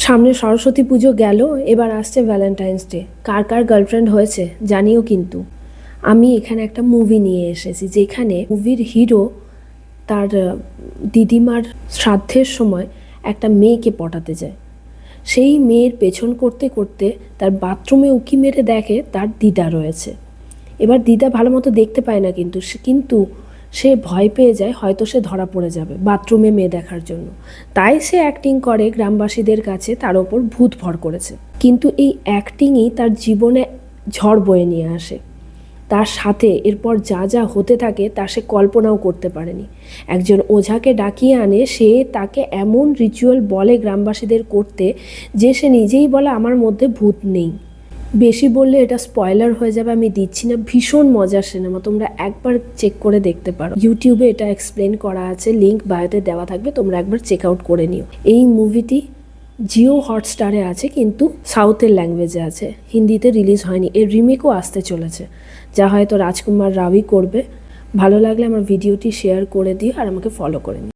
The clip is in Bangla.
সামনে সরস্বতী পুজো গেল, এবার আসছে ভ্যালেন্টাইন্স ডে। কার কার গার্লফ্রেন্ড হয়েছে জানিও। কিন্তু আমি এখানে একটা মুভি নিয়ে এসেছি, যেখানে মুভির হিরো তার দিদিমার শ্রাদ্ধের সময় একটা মেয়েকে পটাতে যায়। সেই মেয়ের পেছন করতে করতে তার বাথরুমে উঁকি মেরে দেখে তার দিদা রয়েছে। এবার দিদা ভালো মতো দেখতে পায় না, কিন্তু সে ভয় পেয়ে যায় হয়তো সে ধরা পড়ে যাবে বাথরুমে মেয়ে দেখার জন্য। তাই সে অ্যাক্টিং করে গ্রামবাসীদের কাছে তার ওপর ভূত ভর করেছে। কিন্তু এই অ্যাক্টিংই তার জীবনে ঝড় বয়ে নিয়ে আসে। তার সাথে এরপর যা যা হতে থাকে তা সে কল্পনাও করতে পারেনি। একজন ওঝাকে ডাকিয়ে আনে, সে তাকে এমন রিচুয়াল বলে গ্রামবাসীদের করতে যে সে নিজেই বলে আমার মধ্যে ভূত নেই। বেশি বললে এটা স্পয়লার হয়ে যাবে, আমি দিচ্ছি না। ভীষণ মজার সিনেমা, তোমরা একবার চেক করে দেখতে পারো। ইউটিউবে এটা এক্সপ্লেন করা আছে, লিঙ্ক বায়োতে দেওয়া থাকবে, তোমরা একবার চেক আউট করে নিও। এই মুভিটি জিও হটস্টারে আছে, কিন্তু সাউথের ল্যাঙ্গুয়েজে আছে, হিন্দিতে রিলিজ হয়নি। এর রিমেকও আসতে চলেছে, যা হয়তো রাজকুমার রাওই করবে। ভালো লাগলে আমার ভিডিওটি শেয়ার করে দিও আর আমাকে ফলো করে নিও।